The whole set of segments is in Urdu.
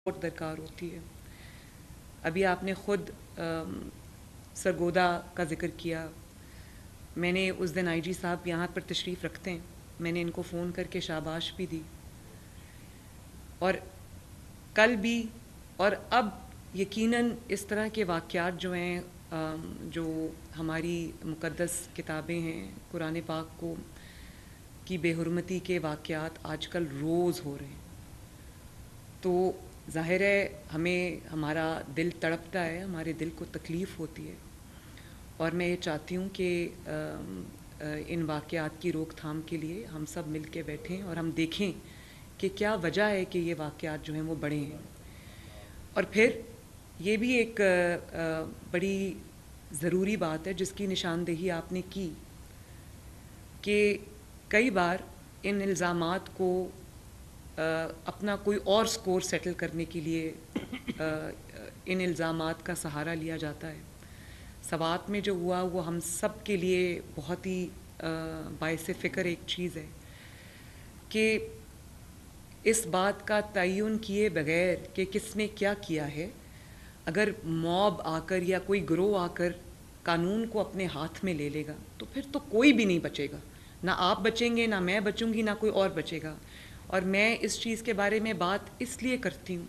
سپورٹ درکار ہوتی ہے۔ ابھی آپ نے خود سرگودا کا ذکر کیا۔ میں نے اس دن آئی جی صاحب یہاں پر تشریف رکھتے ہیں، میں نے ان کو فون کر کے شاباش بھی دی، اور کل بھی اور اب یقیناً اس طرح کے واقعات جو ہیں، جو ہماری مقدس کتابیں ہیں، قرآن پاک کو کی بے حرمتی کے واقعات آج کل روز ہو رہے ہیں، تو ظاہر ہے ہمیں ہمارا دل تڑپتا ہے، ہمارے دل کو تکلیف ہوتی ہے، اور میں یہ چاہتی ہوں کہ ان واقعات کی روک تھام کے لیے ہم سب مل کے بیٹھیں اور ہم دیکھیں کہ کیا وجہ ہے کہ یہ واقعات جو ہیں وہ بڑھے ہیں۔ اور پھر یہ بھی ایک بڑی ضروری بات ہے جس کی نشاندہی آپ نے کی کہ کئی بار ان الزامات کو اپنا کوئی اور سکور سیٹل کرنے کے لیے ان الزامات کا سہارا لیا جاتا ہے۔ سوات میں جو ہوا وہ ہم سب کے لیے بہت ہی باعث فکر ایک چیز ہے کہ اس بات کا تعین کیے بغیر کہ کس نے کیا کیا ہے، اگر موب آ کر یا کوئی گروہ آ کر قانون کو اپنے ہاتھ میں لے لے گا تو پھر تو کوئی بھی نہیں بچے گا، نہ آپ بچیں گے، نہ میں بچوں گی، نہ کوئی اور بچے گا۔ اور میں اس چیز کے بارے میں بات اس لیے کرتی ہوں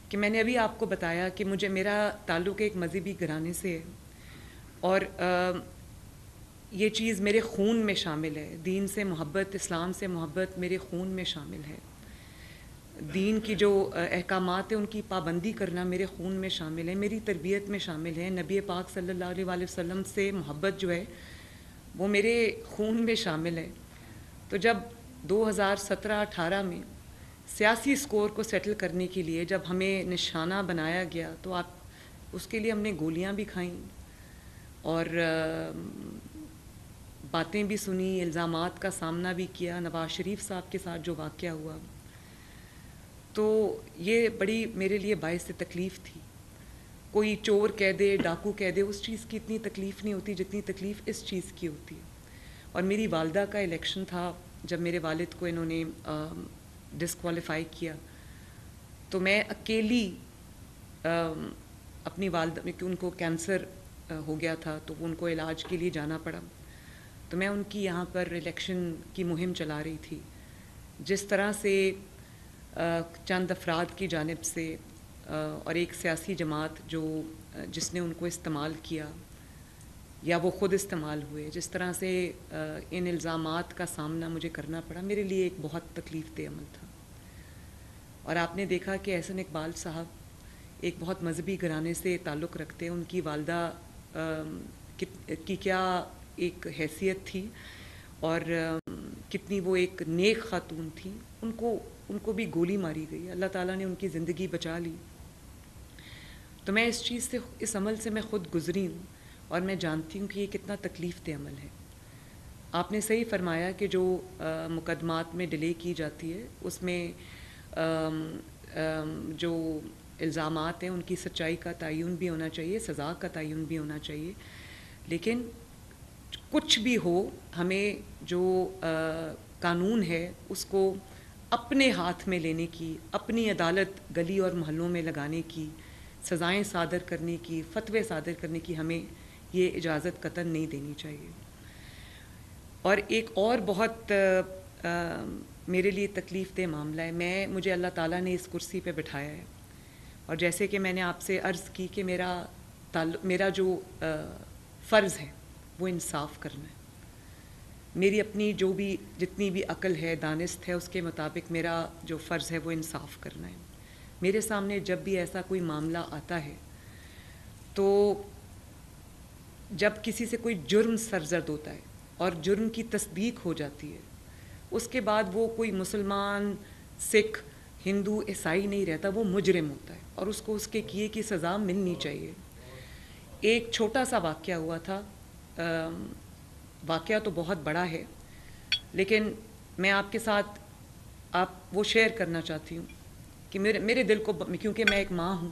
کہ میں نے ابھی آپ کو بتایا کہ میرا تعلق ایک مذہبی گھرانے سے ہے، اور یہ چیز میرے خون میں شامل ہے، دین سے محبت، اسلام سے محبت میرے خون میں شامل ہے، دین کی جو احکامات ہیں ان کی پابندی کرنا میرے خون میں شامل ہے، میری تربیت میں شامل ہے، نبی پاک صلی اللہ علیہ وآلہ وسلم سے محبت جو ہے وہ میرے خون میں شامل ہے۔ تو جب 2017-18 میں سیاسی سکور کو سیٹل کرنے کے لیے جب ہمیں نشانہ بنایا گیا تو اس کے لیے ہم نے گولیاں بھی کھائیں اور باتیں بھی سنی، الزامات کا سامنا بھی کیا۔ نواز شریف صاحب کے ساتھ جو واقعہ ہوا تو یہ بڑی میرے لیے باعث تکلیف تھی۔ کوئی چور کہہ دے، ڈاکو کہہ دے، اس چیز کی اتنی تکلیف نہیں ہوتی جتنی تکلیف اس چیز کی ہوتی ہے۔ اور میری والدہ کا الیکشن تھا جب میرے والد کو انہوں نے ڈسکوالیفائی کیا، تو میں اکیلی اپنی والدہ، کہ ان کو کینسر ہو گیا تھا تو ان کو علاج کے لیے جانا پڑا، تو میں ان کی یہاں پر الیکشن کی مہم چلا رہی تھی۔ جس طرح سے چند افراد کی جانب سے اور ایک سیاسی جماعت جس نے ان کو استعمال کیا یا وہ خود استعمال ہوئے، جس طرح سے ان الزامات کا سامنا مجھے کرنا پڑا، میرے لیے ایک بہت تکلیف دہ عمل تھا۔ اور آپ نے دیکھا کہ احسن اقبال صاحب ایک بہت مذہبی گھرانے سے تعلق رکھتے ہیں، ان کی والدہ کی کیا ایک حیثیت تھی اور کتنی وہ ایک نیک خاتون تھی، ان کو بھی گولی ماری گئی، اللہ تعالیٰ نے ان کی زندگی بچا لی۔ تو میں اس عمل سے میں خود گزری ہوں اور میں جانتی ہوں کہ یہ کتنا تکلیف دہ عمل ہے۔ آپ نے صحیح فرمایا کہ جو مقدمات میں ڈیلے کی جاتی ہے اس میں جو الزامات ہیں ان کی سچائی کا تعین بھی ہونا چاہیے، سزا کا تعین بھی ہونا چاہیے، لیکن کچھ بھی ہو ہمیں جو قانون ہے اس کو اپنے ہاتھ میں لینے کی، اپنی عدالت گلی اور محلوں میں لگانے کی، سزائیں صادر کرنے کی، فتوے صادر کرنے کی ہمیں یہ اجازت قطعاً نہیں دینی چاہیے۔ اور ایک اور بہت میرے لیے تکلیف دہ معاملہ ہے، مجھے اللہ تعالیٰ نے اس کرسی پہ بٹھایا ہے، اور جیسے کہ میں نے آپ سے عرض کی کہ میرا جو فرض ہے وہ انصاف کرنا ہے، میری اپنی جتنی بھی عقل ہے، دانست ہے، اس کے مطابق میرا جو فرض ہے وہ انصاف کرنا ہے۔ میرے سامنے جب بھی ایسا کوئی معاملہ آتا ہے تو جب کسی سے کوئی جرم سرزد ہوتا ہے اور جرم کی تصدیق ہو جاتی ہے، اس کے بعد وہ کوئی مسلمان، سکھ، ہندو، عیسائی نہیں رہتا، وہ مجرم ہوتا ہے اور اس کو اس کے کیے کی سزا ملنی چاہیے۔ ایک چھوٹا سا واقعہ ہوا تھا، واقعہ تو بہت بڑا ہے لیکن میں آپ کے ساتھ وہ شیئر کرنا چاہتی ہوں کہ میرے دل کو، کیونکہ میں ایک ماں ہوں،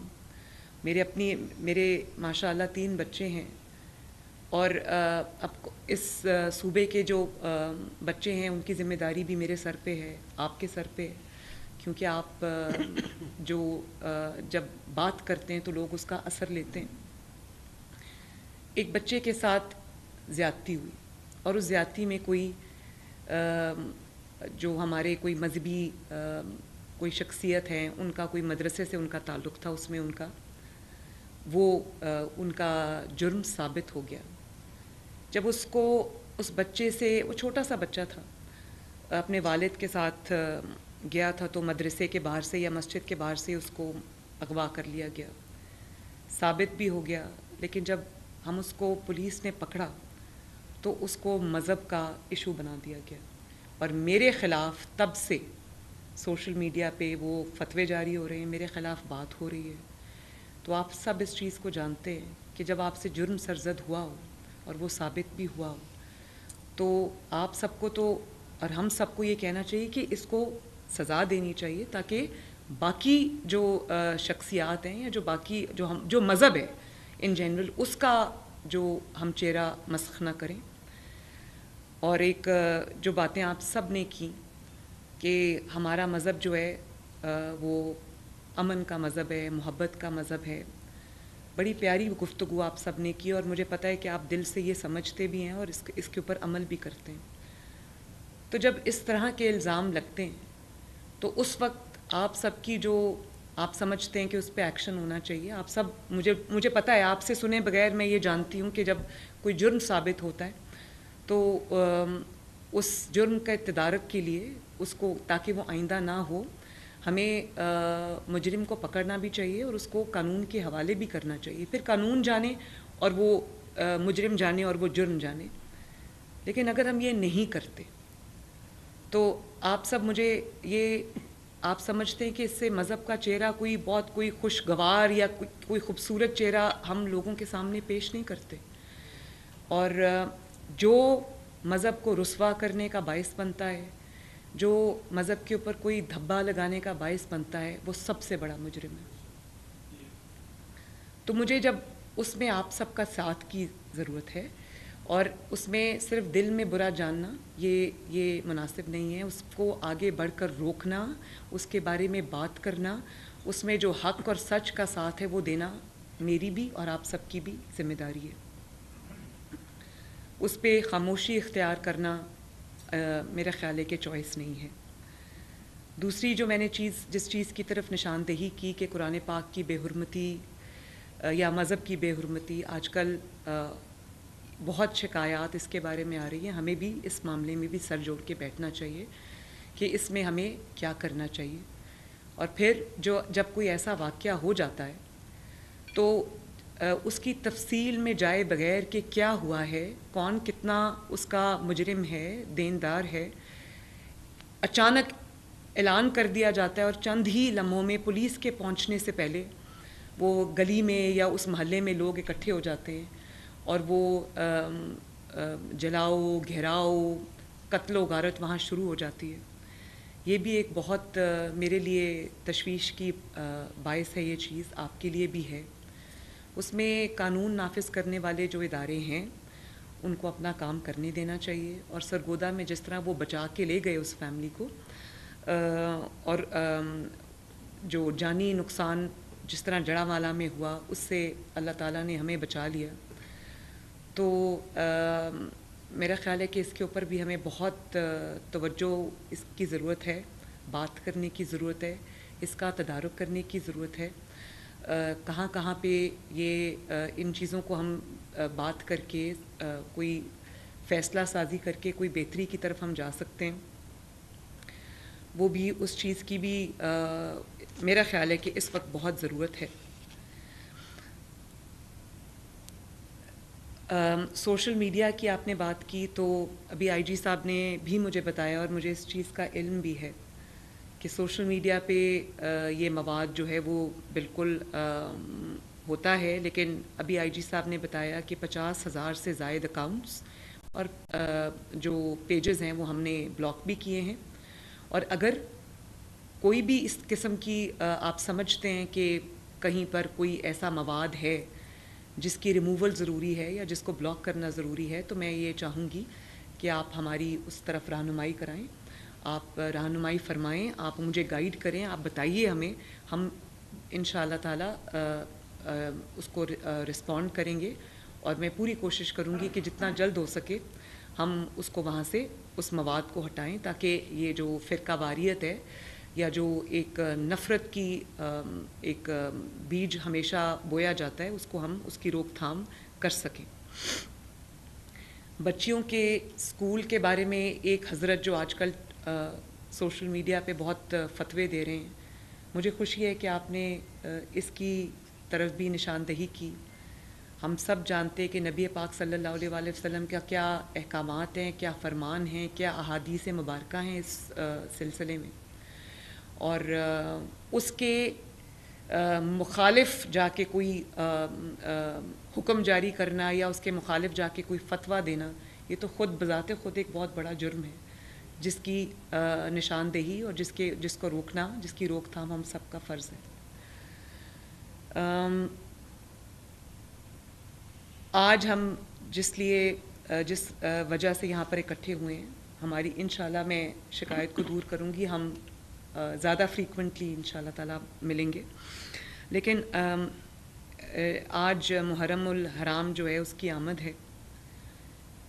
میرے ماشاء اللہ 3 بچے ہیں، اور اب اس صوبے کے جو بچے ہیں ان کی ذمہ داری بھی میرے سر پہ ہے، آپ کے سر پہ ہے، کیونکہ آپ جو جب بات کرتے ہیں تو لوگ اس کا اثر لیتے ہیں. ایک بچے کے ساتھ زیادتی ہوئی اور اس زیادتی میں کوئی جو ہمارے کوئی مذہبی کوئی شخصیت ہیں ان کا کوئی مدرسے سے ان کا تعلق تھا, اس میں ان کا وہ ان کا جرم ثابت ہو گیا. جب اس کو اس بچے سے, وہ چھوٹا سا بچہ تھا, اپنے والد کے ساتھ گیا تھا تو مدرسے کے باہر سے یا مسجد کے باہر سے اس کو اغوا کر لیا گیا, ثابت بھی ہو گیا. لیکن جب ہم اس کو پولیس نے پکڑا تو اس کو مذہب کا ایشو بنا دیا گیا, اور میرے خلاف تب سے سوشل میڈیا پہ وہ فتوے جاری ہو رہے ہیں, میرے خلاف بات ہو رہی ہے. تو آپ سب اس چیز کو جانتے ہیں کہ جب آپ سے جرم سرزد ہوا ہو اور وہ ثابت بھی ہوا ہو تو آپ سب کو تو, اور ہم سب کو یہ کہنا چاہیے کہ اس کو سزا دینی چاہیے, تاکہ باقی جو شخصیات ہیں یا جو باقی جو مذہب ہے ان جنرل, اس کا جو ہم چہرہ مسخ نہ کریں. اور ایک جو باتیں آپ سب نے کی کہ ہمارا مذہب جو ہے وہ امن کا مذہب ہے, محبت کا مذہب ہے, بڑی پیاری گفتگو آپ سب نے کی, اور مجھے پتہ ہے کہ آپ دل سے یہ سمجھتے بھی ہیں اور اس کے اوپر عمل بھی کرتے ہیں. تو جب اس طرح کے الزام لگتے ہیں تو اس وقت آپ سب کی جو آپ سمجھتے ہیں کہ اس پہ ایکشن ہونا چاہیے, آپ سب, مجھے پتہ ہے آپ سے سنے بغیر میں یہ جانتی ہوں کہ جب کوئی جرم ثابت ہوتا ہے تو اس جرم کا تدارک کے لیے اس کو, تاکہ وہ آئندہ نہ ہو, ہمیں مجرم کو پکڑنا بھی چاہیے اور اس کو قانون کے حوالے بھی کرنا چاہیے. پھر قانون جانے اور وہ مجرم جانے اور وہ جرم جانے. لیکن اگر ہم یہ نہیں کرتے تو آپ سب, مجھے یہ آپ سمجھتے ہیں کہ اس سے مذہب کا چہرہ کوئی خوشگوار یا کوئی خوبصورت چہرہ ہم لوگوں کے سامنے پیش نہیں کرتے, اور جو مذہب کو رسوا کرنے کا باعث بنتا ہے, جو مذہب کے اوپر کوئی دھبا لگانے کا باعث بنتا ہے, وہ سب سے بڑا مجرم ہے. تو مجھے جب اس میں آپ سب کا ساتھ کی ضرورت ہے, اور اس میں صرف دل میں برا جاننا یہ مناسب نہیں ہے. اس کو آگے بڑھ کر روکنا, اس کے بارے میں بات کرنا, اس میں جو حق اور سچ کا ساتھ ہے وہ دینا میری بھی اور آپ سب کی بھی ذمہ داری ہے. اس پہ خاموشی اختیار کرنا میرا خیال ہے کہ چوائس نہیں ہے. دوسری جو میں نے جس چیز کی طرف نشاندہی کی کہ قرآن پاک کی بے حرمتی یا مذہب کی بے حرمتی, آج کل بہت شکایات اس کے بارے میں آ رہی ہیں. ہمیں بھی اس معاملے میں بھی سر جوڑ کے بیٹھنا چاہیے کہ اس میں ہمیں کیا کرنا چاہیے. اور پھر جب کوئی ایسا واقعہ ہو جاتا ہے تو اس کی تفصیل میں جائے بغیر کہ کیا ہوا ہے, کون کتنا اس کا مجرم ہے, دیندار ہے, اچانک اعلان کر دیا جاتا ہے اور چند ہی لمحوں میں پولیس کے پہنچنے سے پہلے وہ گلی میں یا اس محلے میں لوگ اکٹھے ہو جاتے ہیں اور وہ جلاؤ, گھیراؤ, قتل و غارت وہاں شروع ہو جاتی ہے. یہ بھی ایک بہت میرے لیے تشویش کی باعث ہے. یہ چیز آپ کے لیے بھی ہے. اس میں قانون نافذ کرنے والے جو ادارے ہیں ان کو اپنا کام کرنے دینا چاہیے. اور سرگودا میں جس طرح وہ بچا کے لے گئے اس فیملی کو, اور جو جانی نقصان جس طرح جڑاوالا میں ہوا اس سے اللہ تعالیٰ نے ہمیں بچا لیا. تو میرا خیال ہے کہ اس کے اوپر بھی ہمیں بہت توجہ اس کی ضرورت ہے, بات کرنے کی ضرورت ہے, اس کا تدارک کرنے کی ضرورت ہے. کہاں کہاں پہ یہ ان چیزوں کو ہم بات کر کے کوئی فیصلہ سازی کر کے کوئی بہتری کی طرف ہم جا سکتے ہیں, وہ بھی اس چیز کی بھی میرا خیال ہے کہ اس وقت بہت ضرورت ہے. سوشل میڈیا کی آپ نے بات کی تو ابھی آئی جی صاحب نے بھی مجھے بتایا اور مجھے اس چیز کا علم بھی ہے کہ سوشل میڈیا پہ یہ مواد جو ہے وہ بالکل ہوتا ہے. لیکن ابھی آئی جی صاحب نے بتایا کہ 50,000 سے زائد اکاؤنٹس اور جو پیجز ہیں وہ ہم نے بلاک بھی کیے ہیں. اور اگر کوئی بھی اس قسم کی آپ سمجھتے ہیں کہ کہیں پر کوئی ایسا مواد ہے جس کی ریموول ضروری ہے یا جس کو بلاک کرنا ضروری ہے, تو میں یہ چاہوں گی کہ آپ ہماری اس طرف رہنمائی کرائیں. آپ رہنمائی فرمائیں, آپ مجھے گائیڈ کریں, آپ بتائیے ہمیں, ہم انشاءاللہ تعالیٰ اس کو رسپونڈ کریں گے, اور میں پوری کوشش کروں گی کہ جتنا جلد ہو سکے ہم اس کو وہاں سے اس مواد کو ہٹائیں, تاکہ یہ جو فرقہ واریت ہے یا جو ایک نفرت کی ایک بیج ہمیشہ بویا جاتا ہے, اس کو ہم اس کی روک تھام کر سکیں. بچیوں کے اسکول کے بارے میں ایک حضرت جو آج کل سوشل میڈیا پہ بہت فتوے دے رہے ہیں, مجھے خوشی ہے کہ آپ نے اس کی طرف بھی نشاندہی کی. ہم سب جانتے ہیں کہ نبی پاک صلی اللہ علیہ وآلہ وسلم کا کیا احکامات ہیں, کیا فرمان ہیں, کیا احادیث مبارکہ ہیں اس سلسلے میں, اور اس کے مخالف جا کے کوئی حکم جاری کرنا یا اس کے مخالف جا کے کوئی فتویٰ دینا, یہ تو خود بذات خود ایک بہت بڑا جرم ہے, جس کی نشاندہی اور جس کو روکنا, جس کی روک تھام ہم سب کا فرض ہے. آج ہم جس وجہ سے یہاں پر اکٹھے ہوئے ہیں, ہماری انشاءاللہ میں شکایت کو دور کروں گی, ہم زیادہ فریکوینٹلی انشاءاللہ تعالیٰ ملیں گے, لیکن آج محرم الحرام جو ہے اس کی آمد ہے.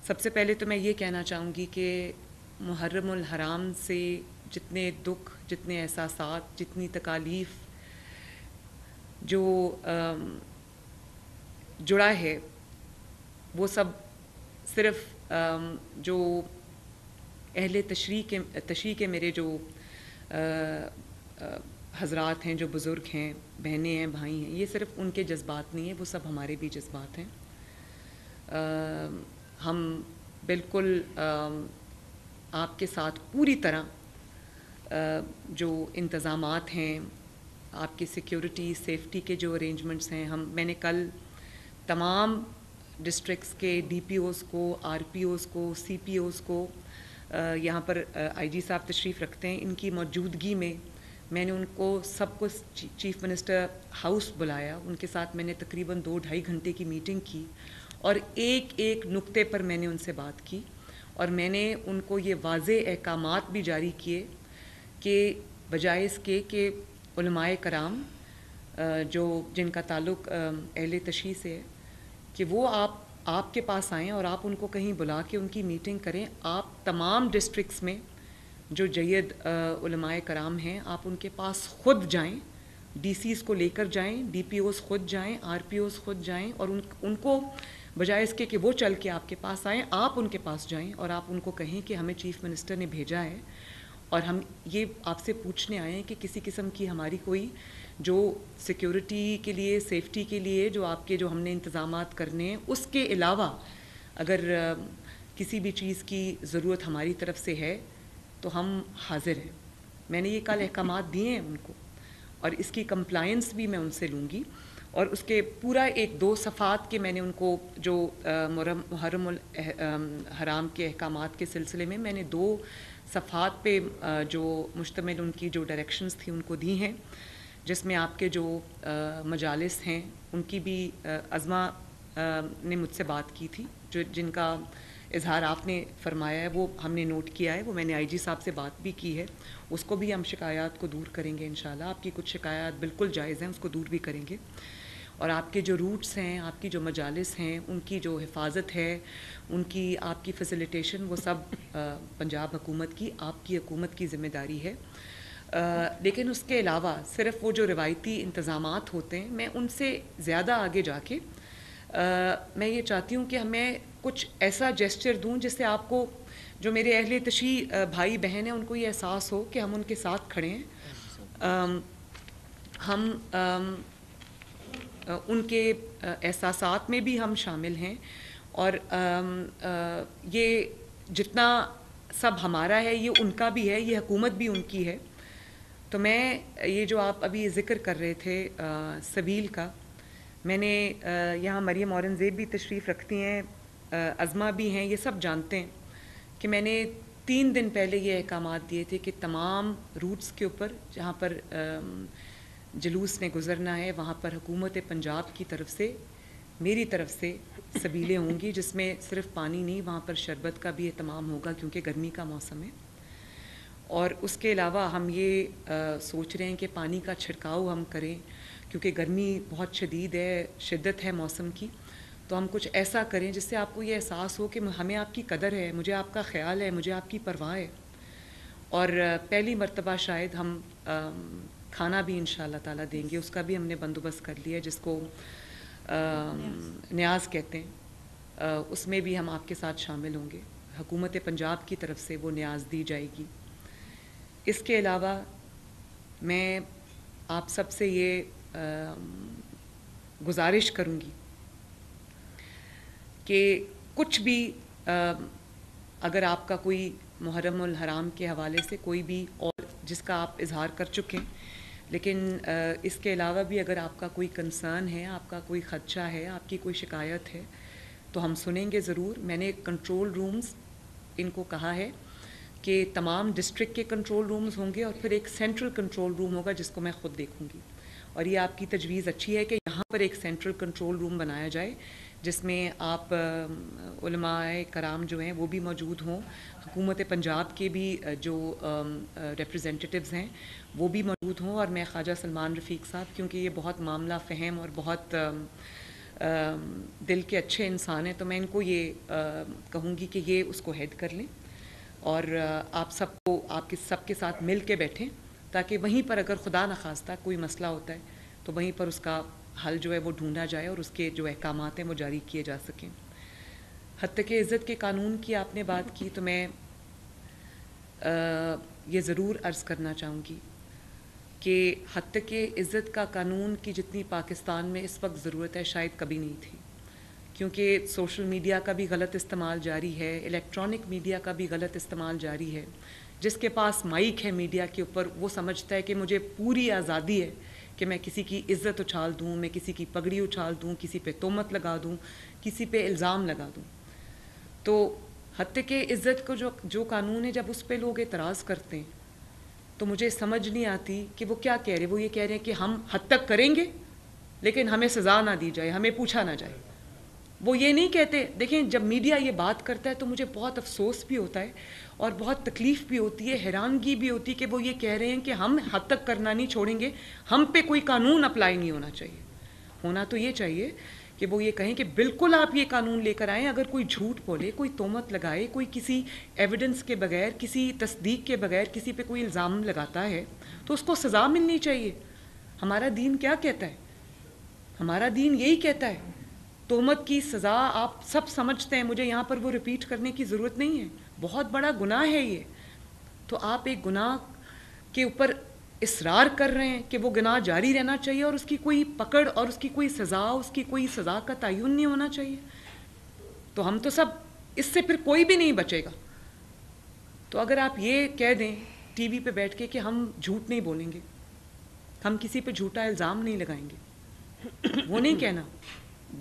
سب سے پہلے تو میں یہ کہنا چاہوں گی کہ محرم الحرام سے جتنے دکھ, جتنے احساسات, جتنی تکالیف جو جڑا ہے, وہ سب صرف جو اہل تشریح کے میرے جو حضرات ہیں, جو بزرگ ہیں, بہنیں ہیں, بھائی ہیں, یہ صرف ان کے جذبات نہیں ہیں, وہ سب ہمارے بھی جذبات ہیں. ہم بالکل آپ کے ساتھ پوری طرح جو انتظامات ہیں, آپ کی سیکیورٹی سیفٹی کے جو ارینجمنٹس ہیں, میں نے کل تمام ڈسٹرکٹس کے ڈی پی اوز کو, آر پی اوز کو, سی پی اوز کو, یہاں پر آئی جی صاحب تشریف رکھتے ہیں, ان کی موجودگی میں نے ان کو سب کو چیف منسٹر ہاؤس بلایا, ان کے ساتھ میں نے تقریباً 2-2.5 گھنٹے کی میٹنگ کی, اور ایک ایک نقطے پر میں نے ان سے بات کی, اور میں نے ان کو یہ واضح احکامات بھی جاری کیے کہ بجائے اس کے کہ علماء کرام جن کا تعلق اہل تشیع سے ہے, کہ وہ آپ کے پاس آئیں اور آپ ان کو کہیں بلا کے ان کی میٹنگ کریں. آپ تمام ڈسٹرکٹس میں جو جید علماء کرام ہیں, آپ ان کے پاس خود جائیں, ڈی سیز کو لے کر جائیں, ڈی پی اوز خود جائیں, آر پی اوز خود جائیں, اور ان کو بجائے اس کے کہ وہ چل کے آپ کے پاس آئیں, آپ ان کے پاس جائیں اور آپ ان کو کہیں کہ ہمیں چیف منسٹر نے بھیجا ہے, اور ہم یہ آپ سے پوچھنے آئے ہیں کہ کسی قسم کی ہماری کوئی جو سیکیورٹی کے لیے, سیفٹی کے لیے جو آپ کے جو ہم نے انتظامات کرنے ہیں, اس کے علاوہ اگر کسی بھی چیز کی ضرورت ہماری طرف سے ہے تو ہم حاضر ہیں. میں نے یہ کل احکامات دیے ہیں ان کو, اور اس کی کمپلائنس بھی میں ان سے لوں گی, اور اس کے پورا 1-2 صفحات کے میں نے ان کو جو محرم الحرام کے احکامات کے سلسلے میں نے 2 صفحات پہ جو مشتمل ان کی جو ڈائریکشنز تھی ان کو دی ہیں, جس میں آپ کے جو مجالس ہیں ان کی بھی عظمہ نے مجھ سے بات کی تھی, جن کا اظہار آپ نے فرمایا ہے وہ ہم نے نوٹ کیا ہے, وہ میں نے آئی جی صاحب سے بات بھی کی ہے, اس کو بھی ہم شکایات کو دور کریں گے انشاءاللہ. آپ کی کچھ شکایات بالکل جائز ہیں, اس کو دور بھی کریں گے, اور آپ کے جو روٹس ہیں, آپ کی جو مجالس ہیں, ان کی جو حفاظت ہے, ان کی آپ کی فیسیلیٹیشن, وہ سب پنجاب حکومت کی, آپ کی حکومت کی ذمہ داری ہے. لیکن اس کے علاوہ صرف وہ جو روایتی انتظامات ہوتے ہیں, میں ان سے زیادہ آگے جا کے میں یہ چاہتی ہوں کہ ہمیں کچھ ایسا جیسچر دوں جس سے آپ کو, جو میرے اہل تشیع بھائی بہن ہیں, ان کو یہ احساس ہو کہ ہم ان کے ساتھ کھڑے ہیں, ہم ان کے احساسات میں بھی ہم شامل ہیں, اور یہ جتنا سب ہمارا ہے یہ ان کا بھی ہے, یہ حکومت بھی ان کی ہے. تو میں یہ جو آپ ابھی ذکر کر رہے تھے سبیل کا, میں نے یہاں مریم اورنگزیب بھی تشریف رکھتی ہیں, عظمہ بھی ہیں, یہ سب جانتے ہیں کہ میں نے 3 دن پہلے یہ احکامات دیے تھے کہ تمام روٹس کے اوپر جہاں پر جلوس نے گزرنا ہے, وہاں پر حکومت پنجاب کی طرف سے, میری طرف سے سبیلیں ہوں گی, جس میں صرف پانی نہیں, وہاں پر شربت کا بھی اہتمام ہوگا کیونکہ گرمی کا موسم ہے. اور اس کے علاوہ ہم یہ سوچ رہے ہیں کہ پانی کا چھڑکاؤ ہم کریں، کیونکہ گرمی بہت شدید ہے، شدت ہے موسم کی، تو ہم کچھ ایسا کریں جس سے آپ کو یہ احساس ہو کہ ہمیں آپ کی قدر ہے، مجھے آپ کا خیال ہے، مجھے آپ کی پرواہ ہے. اور پہلی مرتبہ شاید ہم کھانا بھی انشاءاللہ تعالیٰ دیں گے، اس کا بھی ہم نے بندوبست کر لیا، جس کو نیاز کہتے ہیں. اس میں بھی ہم آپ کے ساتھ شامل ہوں گے. حکومت پنجاب کی طرف سے وہ نیاز دی جائے گی. اس کے علاوہ میں آپ سب سے یہ گزارش کروں گی کہ کچھ بھی اگر آپ کا کوئی محرم الحرام کے حوالے سے کوئی بھی اور جس کا آپ اظہار کر چکے ہیں، لیکن اس کے علاوہ بھی اگر آپ کا کوئی کنسرن ہے، آپ کا کوئی خدشہ ہے، آپ کی کوئی شکایت ہے، تو ہم سنیں گے ضرور. میں نے کنٹرول رومز ان کو کہا ہے کہ تمام ڈسٹرکٹ کے کنٹرول رومز ہوں گے اور پھر ایک سینٹرل کنٹرول روم ہوگا جس کو میں خود دیکھوں گی. اور یہ آپ کی تجویز اچھی ہے کہ یہاں پر ایک سینٹرل کنٹرول روم بنایا جائے جس میں آپ علماء کرام جو ہیں وہ بھی موجود ہوں، حکومت پنجاب کے بھی جو ریپریزنٹیٹیوز ہیں وہ بھی موجود ہوں، اور میں خواجہ سلمان رفیق صاحب، کیونکہ یہ بہت معاملہ فہم اور بہت دل کے اچھے انسان ہیں، تو میں ان کو یہ کہوں گی کہ یہ اس کو ہیڈ کر لیں اور آپ سب کو آپ کے سب کے ساتھ مل کے بیٹھیں، تاکہ وہیں پر اگر خدا نخواستہ کوئی مسئلہ ہوتا ہے تو وہیں پر اس کا حل جو ہے وہ ڈھونڈا جائے اور اس کے جو احکامات ہیں وہ جاری کیے جا سکیں. حد تک عزت کے قانون کی آپ نے بات کی، تو میں یہ ضرور عرض کرنا چاہوں گی کہ حد تک عزت کا قانون کی جتنی پاکستان میں اس وقت ضرورت ہے شاید کبھی نہیں تھی، کیونکہ سوشل میڈیا کا بھی غلط استعمال جاری ہے، الیکٹرانک میڈیا کا بھی غلط استعمال جاری ہے. جس کے پاس مائک ہے میڈیا کے اوپر وہ سمجھتا ہے کہ مجھے پوری آزادی ہے کہ میں کسی کی عزت اچھال دوں، میں کسی کی پگڑی اچھال دوں، کسی پہ تہمت لگا دوں، کسی پہ الزام لگا دوں. تو حد تک عزت کو جو قانون ہے جب اس پہ لوگ اعتراض کرتے ہیں تو مجھے سمجھ نہیں آتی کہ وہ کیا کہہ رہے. وہ یہ کہہ رہے ہیں کہ ہم حد تک کریں گے لیکن ہمیں سزا نہ دی جائے، ہمیں پوچھا نہ جائے. وہ یہ نہیں کہتے. دیکھیں جب میڈیا یہ بات کرتا ہے تو مجھے بہت افسوس بھی ہوتا ہے اور بہت تکلیف بھی ہوتی ہے، حیرانگی بھی ہوتی ہے کہ وہ یہ کہہ رہے ہیں کہ ہم حد تک کرنا نہیں چھوڑیں گے، ہم پہ کوئی قانون اپلائی نہیں ہونا چاہیے. ہونا تو یہ چاہیے کہ وہ یہ کہیں کہ بالکل آپ یہ قانون لے کر آئیں، اگر کوئی جھوٹ بولے، کوئی تہمت لگائے، کوئی کسی ایویڈنس کے بغیر، کسی تصدیق کے بغیر کسی پہ کوئی الزام لگاتا ہے تو اس کو سزا ملنی چاہیے. ہمارا دین کیا کہتا ہے؟ ہمارا دین یہی کہتا ہے. تہمت کی سزا آپ سب سمجھتے ہیں، مجھے یہاں پر وہ ریپیٹ کرنے کی ضرورت نہیں ہے. بہت بڑا گناہ ہے یہ. تو آپ ایک گناہ کے اوپر اصرار کر رہے ہیں کہ وہ گناہ جاری رہنا چاہیے اور اس کی کوئی پکڑ اور اس کی کوئی سزا، اس کی کوئی سزا کا تعین نہیں ہونا چاہیے. تو ہم تو سب اس سے پھر کوئی بھی نہیں بچے گا. تو اگر آپ یہ کہہ دیں ٹی وی پہ بیٹھ کے کہ ہم جھوٹ نہیں بولیں گے، ہم کسی پہ جھوٹا الزام نہیں لگائیں گے، وہ نہیں کہنا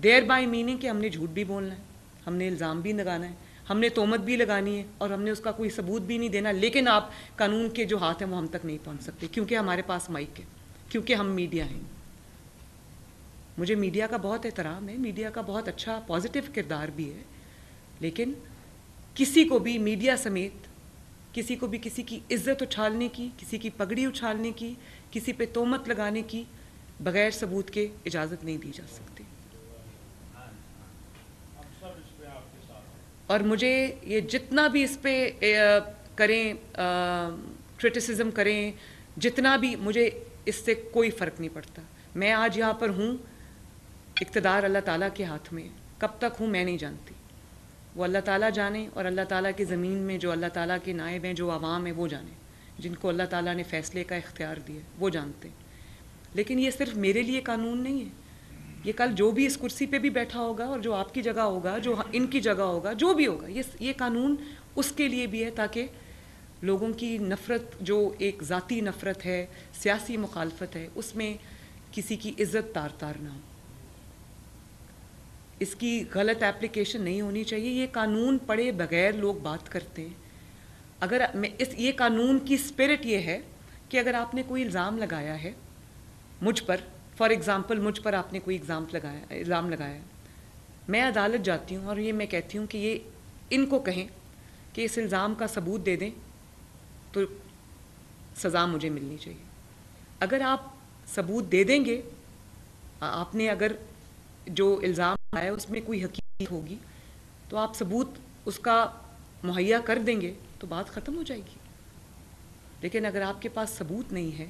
دیر بائی میننگ کہ ہم نے جھوٹ بھی بولنا ہے، ہم نے الزام بھی لگانا ہے، ہم نے تہمت بھی لگانی ہے اور ہم نے اس کا کوئی ثبوت بھی نہیں دینا، لیکن آپ قانون کے جو ہاتھ ہیں وہ ہم تک نہیں پہنچ سکتے کیونکہ ہمارے پاس مائک ہے، کیونکہ ہم میڈیا ہیں. مجھے میڈیا کا بہت احترام ہے، میڈیا کا بہت اچھا پازیٹیو کردار بھی ہے، لیکن کسی کو بھی میڈیا سمیت کسی کو بھی کسی کی عزت اچھالنے کی، کسی کی پگڑی اچھالنے کی، کسی پہ تہمت لگانے کی بغیر ثبوت کے اجازت نہیں دی جا سکتی. اور مجھے یہ جتنا بھی اس پہ کریں کرٹیسزم کریں، جتنا بھی، مجھے اس سے کوئی فرق نہیں پڑتا. میں آج یہاں پر ہوں، اقتدار اللہ تعالیٰ کے ہاتھ میں. کب تک ہوں میں نہیں جانتی، وہ اللہ تعالیٰ جانے، اور اللہ تعالیٰ کی زمین میں جو اللہ تعالیٰ کے نائب ہیں، جو عوام ہیں، وہ جانے، جن کو اللہ تعالیٰ نے فیصلے کا اختیار دیا وہ جانتے ہیں. لیکن یہ صرف میرے لیے قانون نہیں ہے، یہ کل جو بھی اس کرسی پہ بھی بیٹھا ہوگا اور جو آپ کی جگہ ہوگا، جو ان کی جگہ ہوگا، جو بھی ہوگا، یہ قانون اس کے لیے بھی ہے تاکہ لوگوں کی نفرت، جو ایک ذاتی نفرت ہے، سیاسی مخالفت ہے، اس میں کسی کی عزت تار تار نہ ہو، اس کی غلط ایپلیکیشن نہیں ہونی چاہیے. یہ قانون پڑھے بغیر لوگ بات کرتے ہیں. اگر یہ قانون کی اسپرٹ یہ ہے کہ اگر آپ نے کوئی الزام لگایا ہے مجھ پر، فار ایگزامپل مجھ پر آپ نے کوئی الزام لگایا، میں عدالت جاتی ہوں اور یہ میں کہتی ہوں کہ یہ ان کو کہیں کہ اس الزام کا ثبوت دے دیں، تو سزا مجھے ملنی چاہیے. اگر آپ ثبوت دے دیں گے, آپ نے اگر جو الزام آیا اس میں کوئی حقیقت ہوگی تو آپ ثبوت اس کا مہیا کر دیں گے تو بات ختم ہو جائے گی. لیکن اگر آپ کے پاس ثبوت نہیں ہے,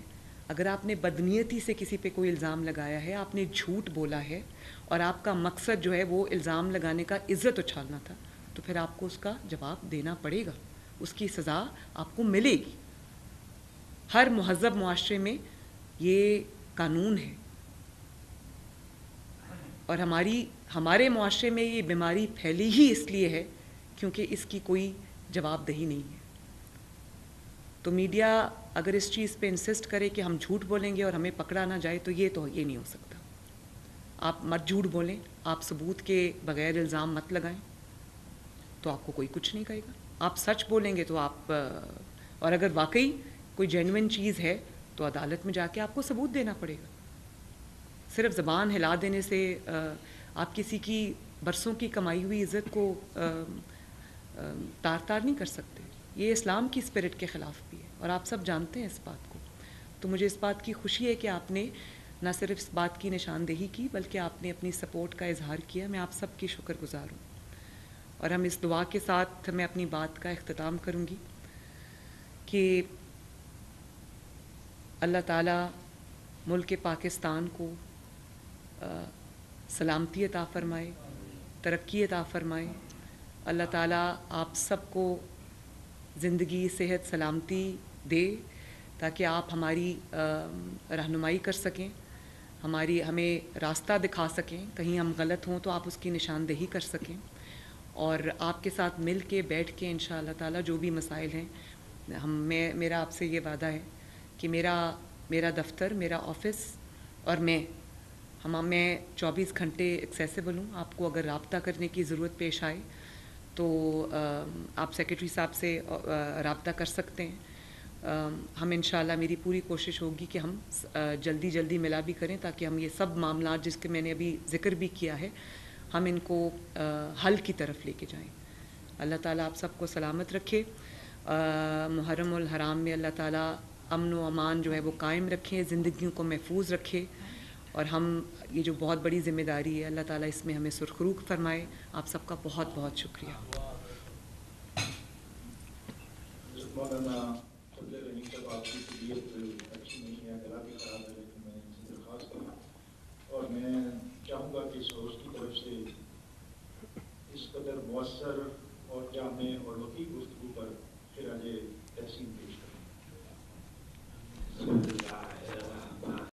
اگر آپ نے بدنیتی سے کسی پہ کوئی الزام لگایا ہے, آپ نے جھوٹ بولا ہے اور آپ کا مقصد جو ہے وہ الزام لگانے کا عزت اچھالنا تھا, تو پھر آپ کو اس کا جواب دینا پڑے گا, اس کی سزا آپ کو ملے گی. ہر مہذب معاشرے میں یہ قانون ہے, اور ہمارے معاشرے میں یہ بیماری پھیلی ہی اس لیے ہے کیونکہ اس کی کوئی جواب دہی نہیں ہے. تو میڈیا اگر اس چیز پہ انسسٹ کرے کہ ہم جھوٹ بولیں گے اور ہمیں پکڑا نہ جائے تو یہ نہیں ہو سکتا. آپ مت جھوٹ بولیں, آپ ثبوت کے بغیر الزام مت لگائیں, تو آپ کو کوئی کچھ نہیں کہے گا. آپ سچ بولیں گے تو آپ, اور اگر واقعی کوئی جینوئن چیز ہے تو عدالت میں جا کے آپ کو ثبوت دینا پڑے گا. صرف زبان ہلا دینے سے آپ کسی کی برسوں کی کمائی ہوئی عزت کو تار نہیں کر سکتے. یہ اسلام کی اسپرٹ کے خلاف بھی ہے اور آپ سب جانتے ہیں اس بات کو. تو مجھے اس بات کی خوشی ہے کہ آپ نے نہ صرف اس بات کی نشاندہی کی بلکہ آپ نے اپنی سپورٹ کا اظہار کیا. میں آپ سب کی شکر گزار ہوں, اور ہم اس دعا کے ساتھ میں اپنی بات کا اختتام کروں گی کہ اللہ تعالیٰ ملک پاکستان کو سلامتی عطا فرمائے, ترقی عطا فرمائے. اللہ تعالیٰ آپ سب کو زندگی, صحت, سلامتی دے تاکہ آپ ہماری رہنمائی کر سکیں, ہمیں راستہ دکھا سکیں. کہیں ہم غلط ہوں تو آپ اس کی نشاندہی کر سکیں, اور آپ کے ساتھ مل کے بیٹھ کے انشاءاللہ تعالیٰ جو بھی مسائل ہیں, میرا آپ سے یہ وعدہ ہے کہ میرا دفتر, میرا آفس اور میں 24 گھنٹے ایکسیسیبل ہوں. آپ کو اگر رابطہ کرنے کی ضرورت پیش آئے تو آپ سیکرٹری صاحب سے رابطہ کر سکتے ہیں. ہم انشاءاللہ, میری پوری کوشش ہوگی کہ ہم جلدی ملا بھی کریں تاکہ ہم یہ سب معاملات جس کے میں نے ابھی ذکر بھی کیا ہے ہم ان کو حل کی طرف لے کے جائیں. اللہ تعالیٰ آپ سب کو سلامت رکھے. محرم الحرام میں اللہ تعالیٰ امن و امان جو ہے وہ قائم رکھیں, زندگیوں کو محفوظ رکھے, اور ہم یہ جو بہت بڑی ذمہ داری ہے اللہ تعالیٰ اس میں ہمیں سرخرو فرمائے. آپ سب کا بہت بہت شکریہ. مولانا قبل رحیم صاحب, آپ کی طبیعت اچھی نہیں ہے, گلا بھی خراب ہے, لیکن میں نے ان سے درخواست کی اور میں چاہوں گا کہ سروس کی طرف سے اس قدر مؤثر اور جامع اور وسیع گفتگو پر خراج تحسین